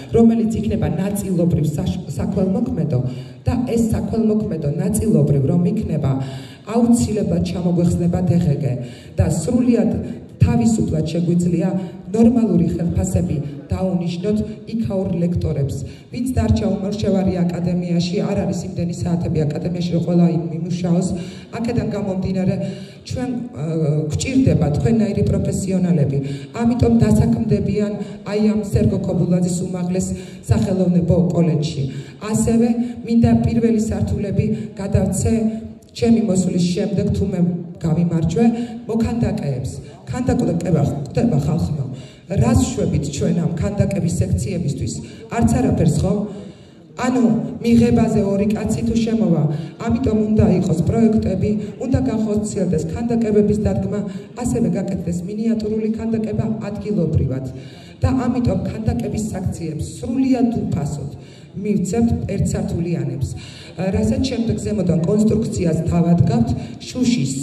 რომელიც იქნება ნაწილობრივ საქველმოქმედო და ეს საქველმოქმედო ნაწილობრივ რომ იქნება აუცილებლად ჩამოგვეხსნება DGG და სრულიად თავისუფლად შეგვიძლია ნორმალური ხელფასები დაუნიშნოთ იქაურ ლექტორებს, ვინც დარჩა უმალშევარი აკადემიაში, არ არის იმდენი საათები აკადემიაში, რომ ყველა იმუშაოს, აქედან გამომდინარე ჩვენ გვჭირდება თქვენნაირი პროფესიონალები, ამიტომ დასაქმდებიან აი ამ სერგო ქობულაძის უმაღლეს სახელოვნებო კოლეჯში. ასევე მინდა პირველი სართულები გადავცე ჩემი მოსვლის შემდეგ თუ მე გავიმარჯვე მოქანდაკეებს. ქანდაკება ხდება ხალხო. რას შვებით ჩვენ ამ ქანდაკების სექციებისთვის? არც არაფერს ხო? ანუ მიღებაზე ორი კაცი თუ შემოვა, ამიტომ უნდა იყოს პროექტები, უნდა განხორციელდეს ქანდაკებების დადგმა, ასევე გაკეთდეს მინიატურული ქანდაკება ადგილობრივად. და ამიტომ ქანდაკების საქციებს სრულიად უფასოდ მივცემთ ერთსართულიანებს. რასაც შემდეგ ზემოდან კონსტრუქციას თავადგავთ შუშის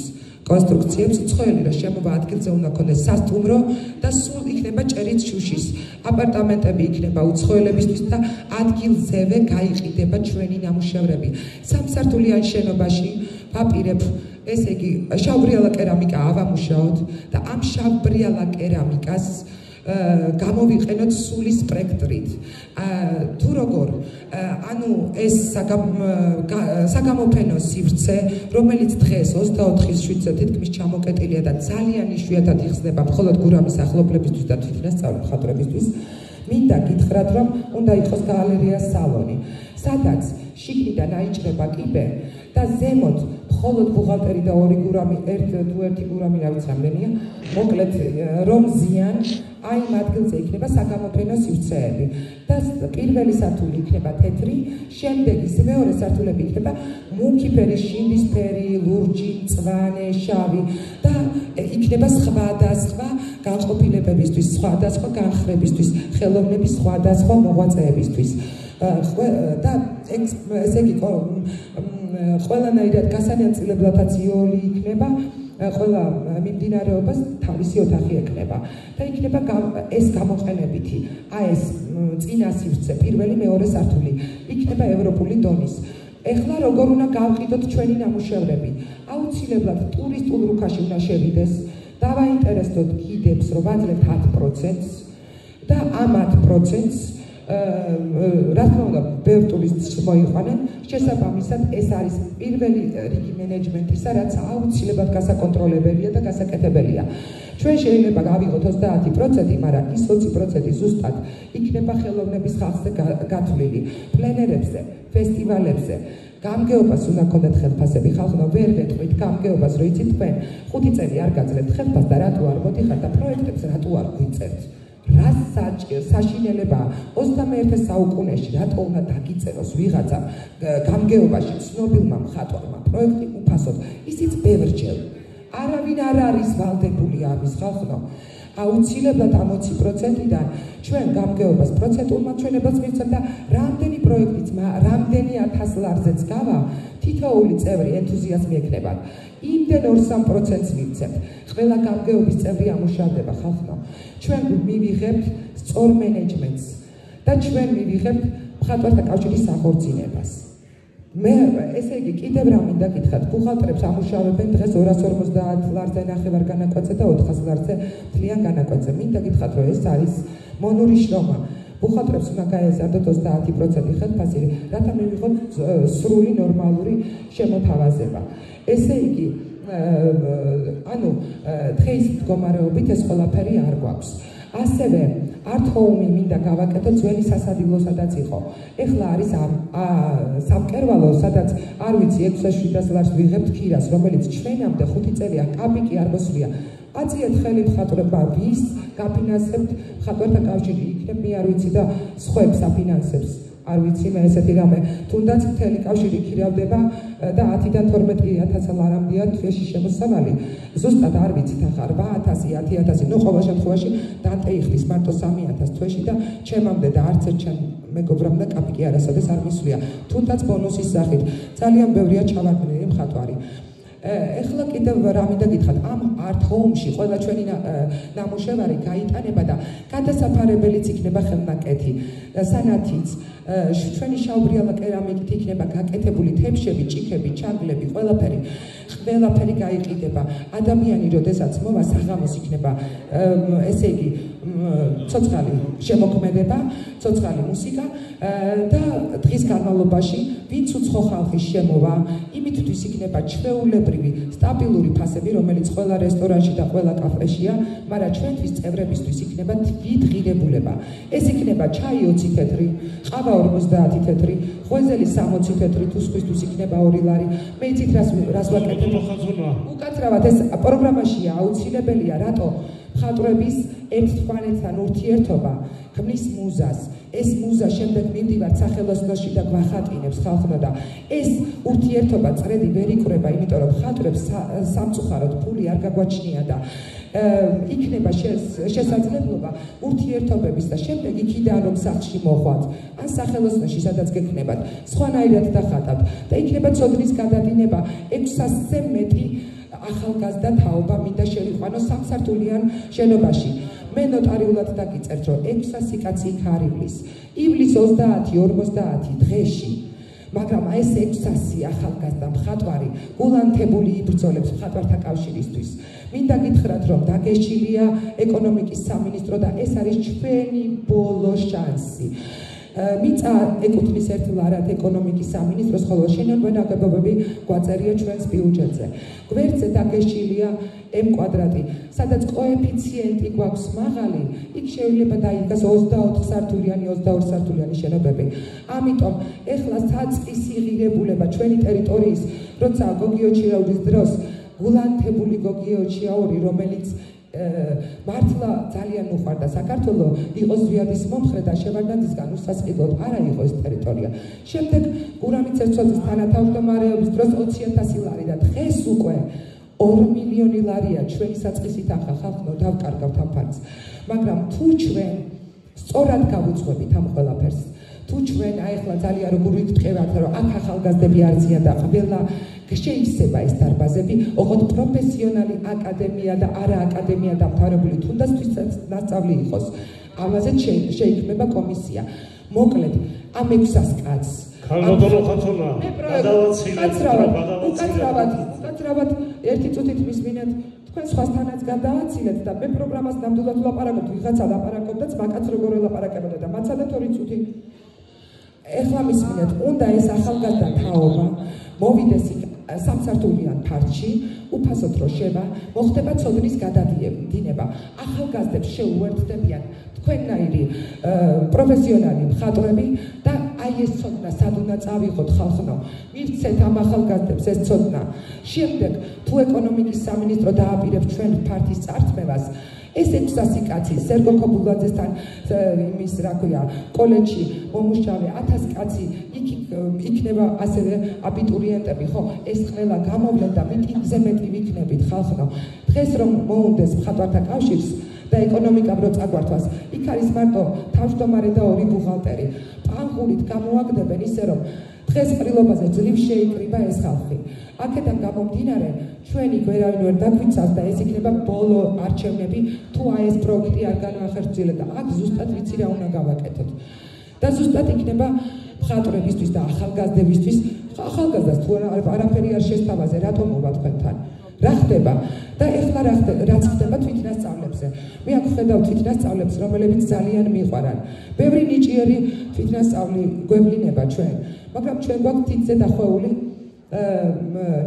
კონსტრუქციებს უცხოელი რომ შემოვა ადგილზე უნდა ქონდეს სასტუმრო და სულ იქნება ჭერიც შუშის აპარტამენტები იქნება უცხოელებისთვის და ადგილზევე გაიყიდება ჩვენი ნამუშევრები. სამსართულიან შენობაში ვაპირებ ესე იგი შავბრიალა კერამიკა ავამუშაოთ და ამ შავბრიალა კერამიკას გამოვიყენოთ სული სპექტრით. თუ როგორ ანუ ეს საგამოფენო სივრცე, რომელიც დღეს 24-ის შვიდზე თითქმის ჩამოკეტილია და ძალიან იშვიათად იხსნება მხოლოდ გურამის ახლობლებისთვის და თვითნასწავლი მხატვრებისთვის, მინდა გითხრათ, რომ უნდა იყოს გალერეა სალონი, სადაც შიგნიდან აიჭრება კიბე და ზემოთ მხოლოდ ბუღალტერი და ორი გურამი, ერთი გურამი რა ვიცი რამდენია, მოკლედ რომ ზიან აი ამ ადგილზე იქნება საგამოფენო სივრცეები და პირველი სართული იქნება თეთრი, შემდეგ ის მეორე სართულები იქნება მუქი ფერი, შინდისფერი, ლურჯი, მწვანე, შავი და იქნება სხვადასხვა განყოფილებებისთვის, სხვადასხვა განხრებისთვის, ხელოვნების სხვადასხვა მოღვაწეებისთვის. და ესე იგი ყველანაირად გასანაწილებლადაც იოლი იქნება, ყველა მიმდინარეობას თავისი ოთახი ეკნება და იქნება ეს გამოყენებითი, ეს წინა სივრცე, პირველი, მეორე სართული, იქნება ევროპული დონის. ეხლა როგორ უნდა გავყიდოთ ჩვენი ნამუშევრები? აუცილებლად ტურისტულ რუქაში უნდა შევიდეს, დავაინტერესდოთ გიდებს, რომ ვაძლევთ 10%-ს და ამ 10%-ს რა თქმა უნდა, ბევრ ტურისტს მოიყვანენ, შესაბამისად ეს არის პირველი რიგი მენეჯმენტისა, რაც აუცილებლად გასაკონტროლებელია და გასაკეთებელია. ჩვენ შეიძლება გავიღოთ 30%, მაგრამ ის 20% ზუსტად იქნება ხელოვნების ხალხზე გათვლილი, პლენერებზე, ფესტივალებზე. გამგეობას უნდა გქონდეთ ხელფასები, ხალხო, ვერ ვეტყვით გამგეობას, რომ იცით თქვენ 5 წელი არ გაძლევთ ხელფასს და რატო არ მოდიხართ და პროექტებს რატო არ გვიწერთ? რა საშინელება 21 საუკუნეში რატო უნდა დაგიწეროს ვიღაცა გამგეობაში ცნობილმა მხატვარმა პროექტი უფასოდ? ისიც ბევრჯერ არავინ არ არის ვალდებული ამის, ხალხო. აუცილებლად ამ 20%-დან ჩვენ გამგეობას პროცენტულ მაჩვენებელს მივცემთ და რამდენი პროექტიც, რამდენი 1000 ლარზეც გავა, თითოეული წევრი ენთუზიაზმი ექნებათ. იმდენ 2-3%-ს მივცემთ. ყველა გამგეობის წევრი ამუშავდება, ხალხო. ჩვენ მივიღებთ სწორ მენეჯმენტს და ჩვენ მივიღებთ მხატვართა კავშირის სახორცინებას. მე ესე იგი კიდევ რა მინდა გითხრათ, ბუღალტერებს ამუშავებენ დღეს 250 ლარზე ნახევარ განაკვეთზე და 400 ლარზე მთლიან განაკვეთზე. მინდა გითხრათ, რომ ეს არის მონური შრომა. ბუღალტერებს უნდა გაეზარდოთ 30% ხელფასი, რათა მივიღოთ სრული ნორმალური შემოთავაზება. ესე იგი ანუ დღეს მდგომარეობით ეს ყველაფერი არ გვაქვს. ასევე არტ-ჰოუმი მინდა გავაკეთოთ ძველი სასადილო, სადაც იყო. ეხლა არის სამკერვალო, სადაც არ ვიცი 600-700 ლარს ვიღებთ ქირას, რომელიც ჩვენამდე 5 წელია კაპიკი არ მოსვლია. აწიეთ ხელი მხატვრებმა, ვის გაფინანსებთ მხატვართა კავშირი, იქნებ მე არ ვიცი და სხვებს აფინანსებს. არ ვიცი მე ესეთი რამე, თუნდაც მთელი კავშირი ქირავდება და 10-დან 12,000 ლარამდეა თვეში შემოსავალი. ზუსტად არ ვიცით ახლა 8,000, 10,000, ნუ ყოველ შემთხვევაში დანტე იხდის მარტო 3,000 თვეში და ჩემამდე და არც ერთ ჩემ მეგობრამ და კაპიკი არასოდეს არ მისვლია. თუნდაც ბონუსის სახით ძალიან ბევრია ჩავარდნილი მხატვარი. ეხლა კიდევ რა მინდა გითხრათ, ამ art home-ში ყველა ჩვენი ნამუშევარი გაიტანება და გადასაფარებელიც იქნება ხელნაკეთი, სანათიც, ჩვენი შავბრიალა კერამიკით იქნება გაკეთებული თემშები, ჭიქები, ჩანგლები, ყველაფერი გაიყიდება. ადამიანი როდესაც მოვა საღამოს იქნება, ესე იგი, ცოცხალი შემოქმედება, ცოცხალი მუსიკა და დღის განმავლობაში ვინც უცხო ხალხი შემოვა, იმითთვის იქნება ჩვეულებრივი სტაბილური ფასები, რომელიც ყველა რესტორანში და ყველა კაფეშია, მაგრამ ჩვენთვის წევრებისთვის იქნება თვითღირებულება. ეს იქნება ჩაი 20 თეთრი, ყავა 50 თეთრი, ღვეზელი 60 თეთრი, თუ სხვისთვის იქნება 2 ლარი. მე იცით რას ვაკეთებ? უკაცრავად ეს პროგრამაშია აუცილებელია, რატო? მხატვრების ერთმანეთთან ურთიერთობა ქმნის მუზას. ეს მუზა შემდეგ მივდივართ სახელოსნოში და გვახატინებს ხალხმა და ეს ურთიერთობა წრედი ვერ იკვრება, იმიტომ რომ მხატვრებს სამწუხაროდ ფული არ გაგვაჩნია და იქნება შესაძლებლობა ურთიერთობების და შემდეგ იქიდან რომ სახლში მოხვათ ან სახელოსნოში სადაც გექნებათ სხვანაირად დახატავთ და იქნება ცოდნის გადადინება 600-ზე მეტი ახალგაზრდა თაობა მინდა შევიყვანო სამსართულიან შენობაში. მე ნოტარიულად დაგიწერთ, რომ 600 კაცი იქ არ ივლის. ივლის 30-50 დღეში. მაგრამ ეს 600 ახალგაზრდა მხატვარი გულანთებული იბრძოლებს მხატვართა კავშირისთვის. მინდა გითხრათ, რომ დაგეშილია ეკონომიკის სამინისტრო და ეს არის ჩვენი ბოლო შანსი. მიწა ეკუთვნის ერთ ლარად ეკონომიკის სამინისტროს, ხოლო შენობა-ნაგებობები გვაწერია ჩვენს ბიუჯეტზე. გვერდზე დაგეშილია M კვადრატი, სადაც კოეფიციენტი გვაქვს მაღალი, იქ შეიძლება დაიგას 24 სართულიანი, 22 სართულიანი შენობები. ამიტომ ეხლა საწყისი ღირებულება ჩვენი ტერიტორიის, როცა გოგიო ჩიაურის დროს გულანთებული გოგიო ჩიაური, რომელიც მართლა ძალიან უყვარდა საქართველო, იყო ზვიადის მომხრე და შევარდნადისგან უსასყიდლოდ არა იყო ეს ტერიტორია. შემდეგ გურამის ერწოდის თანათავმჯდომარეობის დროს 20,000 ლარი და დღეს უკვე 2 მილიონი ლარია ჩვენი საწყისი თანხა ხალხო დავკარგავთ ამ ფაქტს. მაგრამ თუ ჩვენ სწორად გავუძღვებით ამ ყველაფერს, თუ ჩვენ ახლა ძალიან როგორ ვიტყევათ, რომ აქ ახალგაზრდები არციან და ყველა შეიძლება ეს დარბაზები, ოღონდ პროფესიონალი აკადემია და არა აკადემია დამთავრებული თუნდაც თვითნასწავლი იყოს. ამაზე შეიქმნება კომისია. მოკლედ, ამ 600 კაცს უკაცრავად ერთი წუთით მისმინეთ, თქვენ სხვასთანაც გადააცილეთ და მე პროგრამას ნამდვილად ვლაპარაკობთ, ვიღაცა ლაპარაკობდა, ძმაკაც როგორ ელაპარაკებოდა და მაცადეთ 2 წუთი. ეხლა მისმინეთ, უნდა ეს ახალგაზრდა თაობა მოვიდეს სამსართულიან ფართში, უფასოდ რო შევა, მოხდება ცოდნის გადადინება. ახალგაზრდებს შეუერთდებიან თქვენნაირი პროფესიონალი მხატვრები და აი ეს ცოდნა სად უნდა წავიღოთ ხალხო. მივცეთ ამ ახალგაზრდებს ეს ცოდნა. შემდეგ თუ ეკონომიკის სამინისტრო დააპირებს ჩვენ ფართის წართმევას, ეს 600 კაცი სერგო ქობულაძესთან იმის რა ქვია კოლეჯში მომუშავე 1000 კაცი იქნება ასევე აბიტურიენტები, ხო? ეს ყველა გამოვლენ და მიტინგზე მეტი ვიქნებით ხალხო. დღეს რომ მოუნდეს მხატვართა კავშირს და ეკონომიკამ რო წაგვართვას, იქ არის მარტო თავმჯდომარე და 2 ბუღალტერი. პანხურით გამოაგდებენ ისე რომ დღეს ყრილობაზე ძლივ შეიკრიბა ეს ხალხი. აქედან გამომდინარე, ჩვენი გვერავინ ვერ დაგვიცავს და ეს იქნება ბოლო არჩევნები, თუ აი ეს პროექტი არ განვახერხებიეთ და აქ ზუსტად ვიცი რა უნდა გავაკეთოთ. და ზუსტად იქნება მხატვრებისთვის და ახალგაზრდებისთვის, ახალგაზრდას თუ არაფერი არ შესთავაზე, რატომ მოვა თქვენთან? რა ხდება? და ეხლა რაც ხდება თვითნასწავლებზე. მე აქ ხედავ თვითნასწავლებს, რომლებიც ძალიან მიყვარან. ბევრი ნიჭიერი თვითნასწავლი გვევლინება ჩვენ, მაგრამ ჩვენ გვაქვს თითზე დახვეული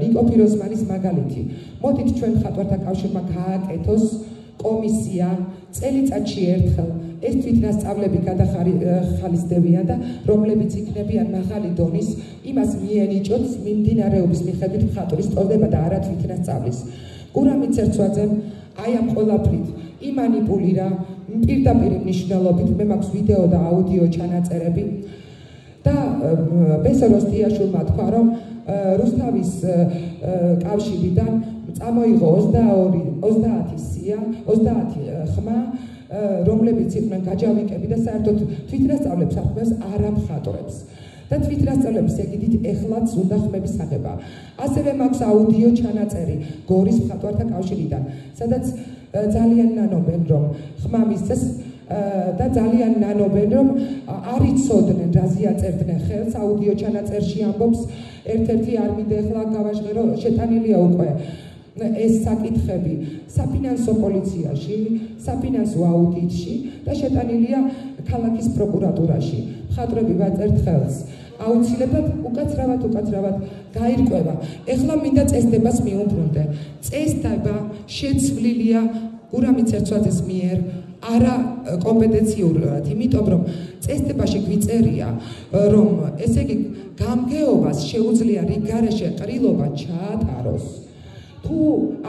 ნიკო ფიროსმანის მაგალითი. მოდით ჩვენ მხატვართა კავშირმა გააკეთოს კომისია წელიწადში ერთხელ ეს თვითნასწავლები გადახალისდებიან და რომლებიც იქნებიან მაღალი დონის, იმას მიენიჭოთ მიმდინარეობის მიხედვით მხატვრის სწავლება და არა თვითნასწავლის. გურამის ერწვაძემ აი ამ ყველაფრით იმანიპულირა პირდაპირ მნიშვნელობით, მე მაქვს ვიდეო და აუდიო ჩანაწერები და ბესოროს დიაშურმა თქვა, რომ რუსთავის კავშირიდან წამოიღო 30 სია, 30 ხმა, რომლებიც იყვნენ გაჯავიკები და საერთოდ თვითნასწავლებს ახმევს არა მხატვრებს. და თვითდასწავლების ეგიდით ეხლაც უნდა ხმების აღება. ასევე მაქვს აუდიო ჩანაწერი გორის მხატვართა კავშირიდან, სადაც ძალიან ნანობენ რომ ხმამისცეს და ძალიან ნანობენ რომ არ იცოდნენ რაზე აწერდნენ ხელს აუდიო ჩანაწერში ამბობს ერთ-ერთი არ მინდა ახლა გავაჟღერო შეტანილია უკვე ეს საკითხები საფინანსო პოლიციაში, საფინანსო აუდიტში და შეტანილია ქალაქის პროკურატურაში. მხატვრები ვაწერთ ხელს. აუცილებლად უკაცრავად გაირკვევა. ეხლა მინდა წესდებას მიუბრუნდე. წესდება შეცვლილია გურამი ცერცვაძის მიერ არა კომპეტენციურად, იმიტომ რომ წესდებაში გვიწერია, რომ ესე იგი გამგეობას შეუძლია რიგ გარეშე ყრილობა ჩაატაროს. თუ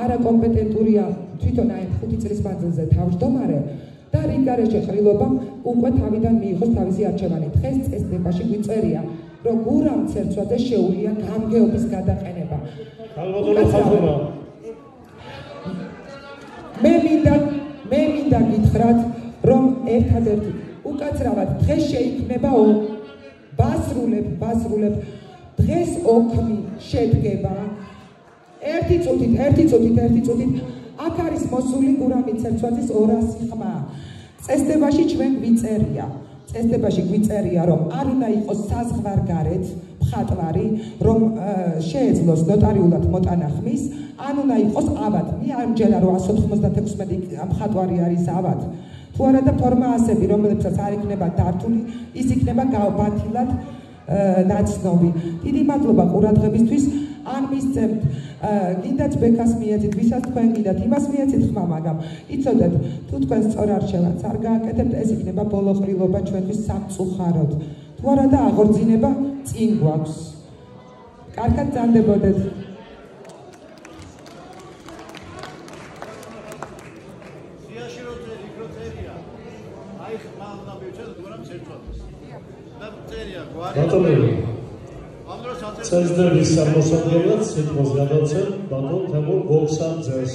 არაკომპეტენტურია თვითონ აი 5 წლის მანძილზე თავმჯდომარე და რიგ გარეშე ყრილობამ უკვე თავიდან მიიღოს თავისი არჩევანი. დღეს წესდებაში გვიწერია, რომ გურამ ცერცვაძე შეუძლია გამგეობის გადაყენება. მე მინდა გითხრათ, რომ ერთადერთი უკაცრავად დღეს შეიქმნება ბასრულებ დღეს ოქმი შედგება. ერთი წუთით აქ არის მოსული გურამი ცერცვაძის 200 ხმა. წესდებაში ჩვენ გვიწერია, რომ არ უნდა იყოს საზღვარგარეთ მხატვარი, რომ შეეძლოს ნოტარიულად მოტანა ხმის, ან უნდა იყოს ავად. მე არ მჯერა რომ 196 მხატვარი არის ავად. თუ არა და ფორმა ასები, რომლებსაც არ იქნება დართული, ის იქნება ბათილად ნაცნობი. დიდი მადლობა ყურადღებისთვის. ან მისცემთ გინდათ ბექას მიეცით, ვისაც თქვენ გინდათ, იმას მიეცით ხმა, მაგრამ იცოდეთ, თუ თქვენ სწორ არჩევანს არ გააკეთებთ, ეს იქნება ბოლო ყრილობა ჩვენთვის სამწუხაროდ. თუ არა და აღორძინება წინ გვაქვს. კარგად ძანდებოდეთ. წესდების სამოსადგენლად სიტყვას გადავცემ ბატონ თემურ გოგსამძეს.